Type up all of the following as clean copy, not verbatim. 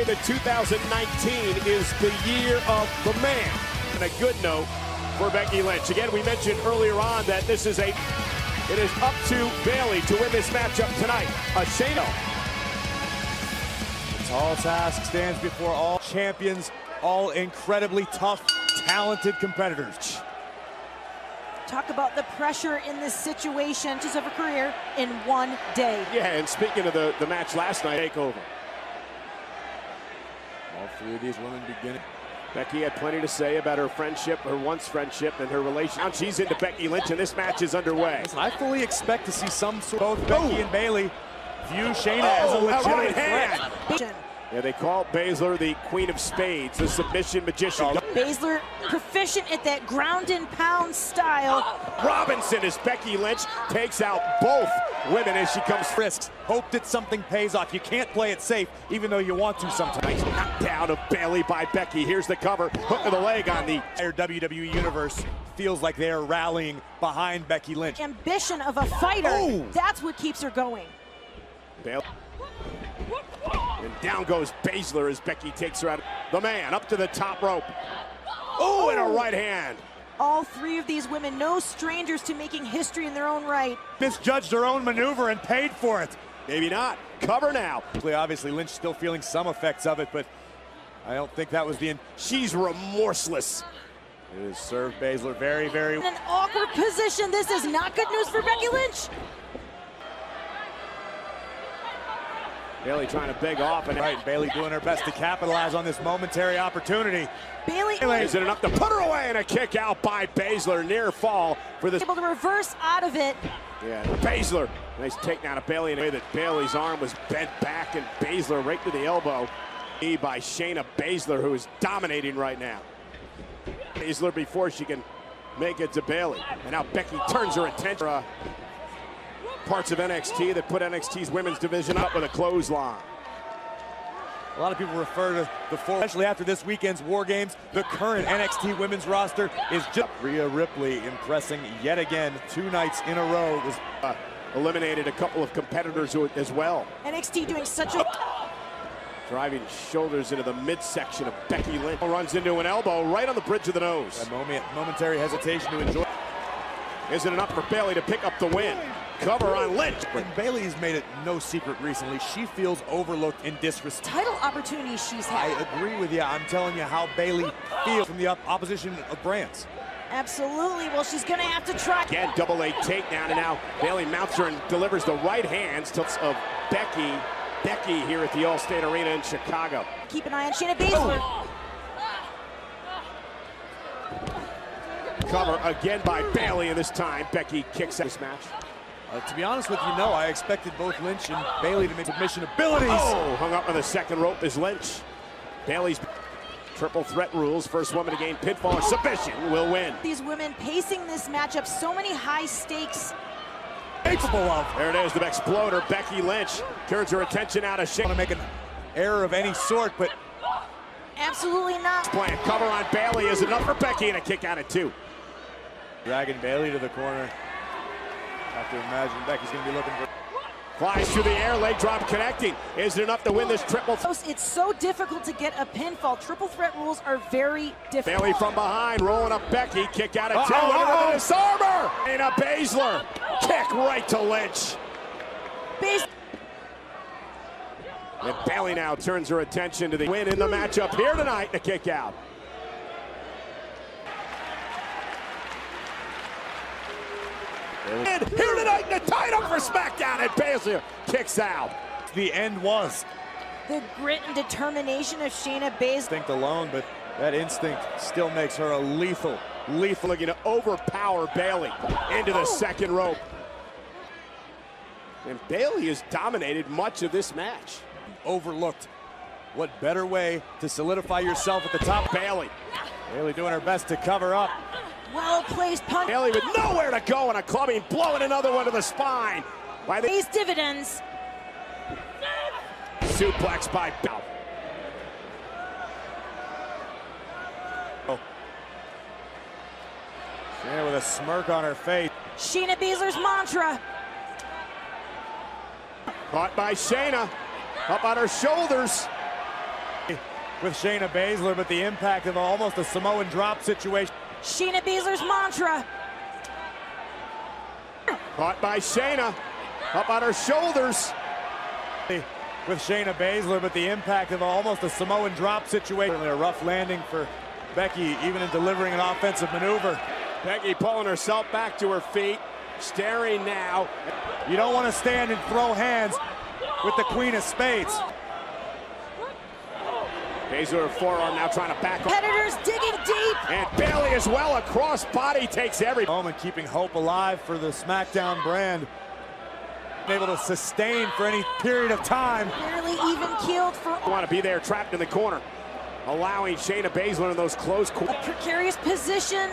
The 2019 is the year of the man. And a good note for Becky Lynch. Again, we mentioned earlier on that it is up to Bayley to win this matchup tonight. Shayna. A tall task stands before all champions, all incredibly tough, talented competitors. Talk about the pressure in this situation, just of a career in one day. Yeah, and speaking of the match last night, takeover. All three of these women beginning. Becky had plenty to say about her friendship, her once friendship, and her relation. Now she's into Becky Lynch, and this match is underway. Listen, I fully expect to see some sort of both Becky and Bayley view Shayna as a legitimate threat. Yeah, they call Baszler the Queen of Spades, the submission magician. Baszler proficient at that ground and pound style. Robinson as Becky Lynch takes out both women as she comes. Risks. Hope that something pays off. You can't play it safe, even though you want to sometimes. Knockdown of Bayley by Becky. Here's the cover. Hook of the leg on the WWE Universe. Feels like they are rallying behind Becky Lynch. Ambition of a fighter. That's what keeps her going. Bayley. And down goes Baszler as Becky takes her out. The man up to the top rope. Oh, and a right hand. All three of these women, no strangers to making history in their own right. Misjudged her own maneuver and paid for it. Maybe not. Cover now. Obviously, Lynch still feeling some effects of it, but I don't think that was the end. She's remorseless. It is served Baszler very, very. In an awkward position. This is not good news for Becky Lynch. Bayley trying to beg off, and right, Bayley doing her best to capitalize on this momentary opportunity. Bayley is it enough to put her away, and a kick out by Baszler, near fall for this. Able to reverse out of it. Yeah, Baszler, nice takedown of Bayley in a way that Bayley's arm was bent back, and Baszler right to the elbow. By Shayna Baszler, who is dominating right now. Baszler before she can make it to Bayley, and now Becky turns her attention. Parts of NXT that put NXT's women's division up with a clothesline. A lot of people refer to especially after this weekend's War Games, the current NXT women's roster is just Rhea Ripley impressing yet again 2 nights in a row. Was eliminated a couple of competitors as well. NXT doing such a driving shoulders into the midsection of Becky Lynch. Runs into an elbow right on the bridge of the nose. A momentary hesitation to enjoy. Is it enough for Bayley to pick up the win? Cover on Lynch. And Bayley has made it no secret recently. She feels overlooked and disrespected. Title opportunities she's had. I agree with you. I'm telling you how Bayley feels from the opposition of brands. Absolutely. Well, she's going to have to try. Again, double A takedown, and now Bayley mounts her and delivers the right hands of Becky. Becky here at the Allstate Arena in Chicago. Keep an eye on Shayna Baszler. Cover again by Bayley, and this time Becky kicks out this match. To be honest with you, no, I expected both Lynch and Bayley to make submission abilities. Oh, hung up on the second rope is Lynch. Bayley's triple threat rules. First woman to gain pinfall or submission will win. These women pacing this matchup, so many high stakes. There it is, the exploder, Becky Lynch. Turns her attention out of Shayna. Want to make an error of any sort, but absolutely not. Playing cover on Bayley is enough for Becky, and a kick out at 2. Dragging Bayley to the corner. Have to imagine Becky's going to be looking for. Flies through the air, leg drop connecting. Is it enough to win this triple? It's so difficult to get a pinfall. Triple threat rules are very difficult. Bayley from behind, rolling up Becky. Kick out at 2. Into the disarmer. Shayna Baszler. Kick right to Lynch. And Bayley now turns her attention to the win in the matchup here tonight. A kick out. And here tonight in the title for SmackDown, and Baszler kicks out. The end was. The grit and determination of Shayna Baszler. Instinct alone, but that instinct still makes her a lethal. Looking to overpower Bayley into the second rope. And Bayley has dominated much of this match. Overlooked. What better way to solidify yourself at the top? Bayley doing her best to cover up. Well-placed punch. Bayley with nowhere to go and a clubbing, blowing another one to the spine. By the dividends. Suplex by Bayley. Shayna with a smirk on her face. Shayna Baszler's mantra. Caught by Shayna. Up on her shoulders. With Shayna Baszler, but the impact of almost a Samoan drop situation. Shayna Baszler's mantra. Caught by Shayna. Up on her shoulders. With Shayna Baszler, but the impact of almost a Samoan drop situation. Certainly a rough landing for Becky, even in delivering an offensive maneuver. Becky pulling herself back to her feet, staring now. You don't want to stand and throw hands with the Queen of Spades. Baszler forearm now trying to back up. Competitors digging deep. And Bayley as well, a cross body takes every Moment keeping hope alive for the SmackDown brand. Able to sustain for any period of time. Barely even keeled for want to be there trapped in the corner, allowing Shayna Baszler in those close a precarious position.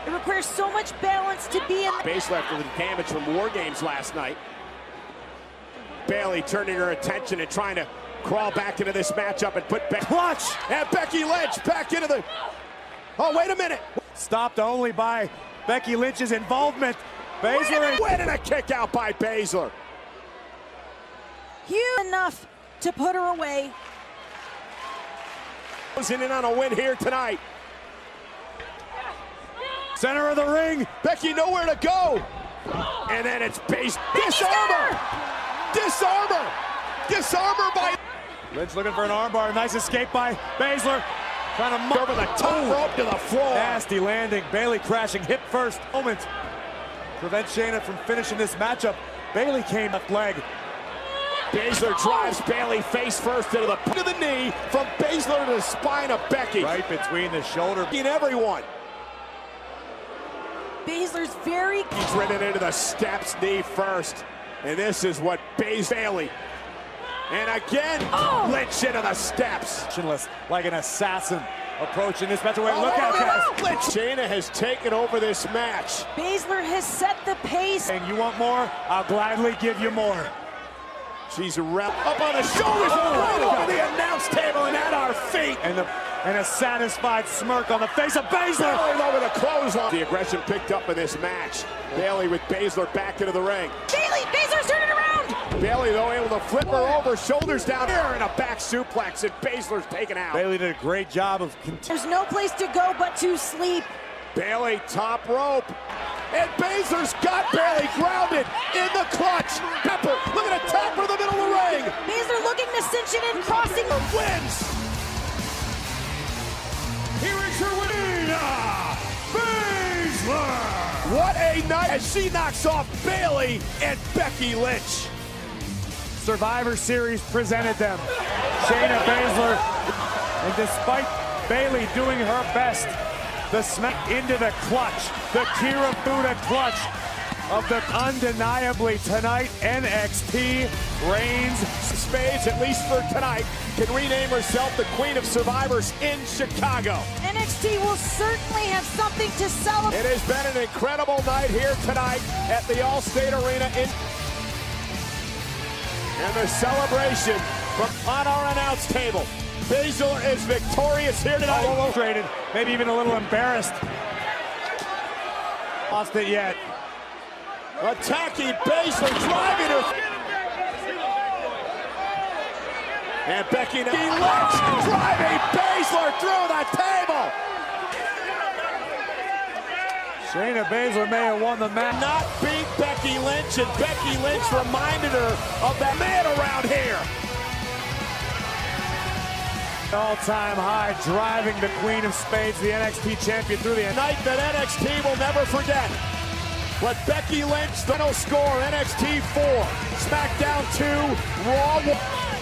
It requires so much balance to be in. Baszler after the damage from War Games last night. Bayley turning her attention and trying to crawl back into this matchup and put Clutch! And Becky Lynch back into the. Oh, wait a minute. Stopped only by Becky Lynch's involvement. Baszler winning a kick out by Baszler. Huge enough to put her away. Closing in on a win here tonight. Center of the ring. Becky nowhere to go. And then it's Baszler. Disarmer! Disarmer! Disarmer by Lynch looking for an armbar. Nice escape by Baszler. Trying to over the top rope to the floor. Nasty landing. Bayley crashing hip first. Moment. Prevent Shayna from finishing this matchup. Bayley came left leg. Baszler drives Bayley face first into the knee from Baszler to the spine of Becky. Right between the shoulder. In everyone. Baszler's very. He's ridden into the steps, knee first. And this is what Bayley. And again, Lynch into the steps. Like an assassin approaching this match. Look out, guys. Lynch. Shayna has taken over this match. Baszler has set the pace. And you want more? I'll gladly give you more. She's up on the shoulders, right over the announce table and at our feet. And a satisfied smirk on the face of Baszler. Over the clothesline. The aggression picked up in this match. Bayley with Baszler back into the ring. Baszler's turning around. Bayley, though, able to flip her over, shoulders down here, and a back suplex, and Baszler's taken out. Bayley did a great job of There's no place to go but to sleep. Bayley top rope. And Baszler's got Bayley grounded in the clutch. Pepper, look at a tap for the middle of the ring. Baszler looking to cinch it in, crossing. Wins. Here is your winner, Baszler. What a night as she knocks off Bayley and Becky Lynch. Survivor Series presented them. Shayna Baszler, and despite Bayley doing her best, the smack into the clutch, the Kira Buddha clutch of the undeniably tonight NXT reigns. Spades, at least for tonight, can rename herself the Queen of Survivors in Chicago. NXT will certainly have something to celebrate. It has been an incredible night here tonight at the Allstate Arena and the celebration from on our announce table. Baszler is victorious here tonight. Frustrated, maybe even a little embarrassed. Lost it yet. Attacking Baszler, driving her. And Becky Lynch driving Baszler through the table. Shayna Baszler may have won the match. Not beat Becky Lynch, and Becky Lynch reminded her of that man around here. All-time high, driving the Queen of Spades, the NXT champion, through the night that NXT will never forget. But Becky Lynch, final score, NXT 4, SmackDown 2, Raw 1.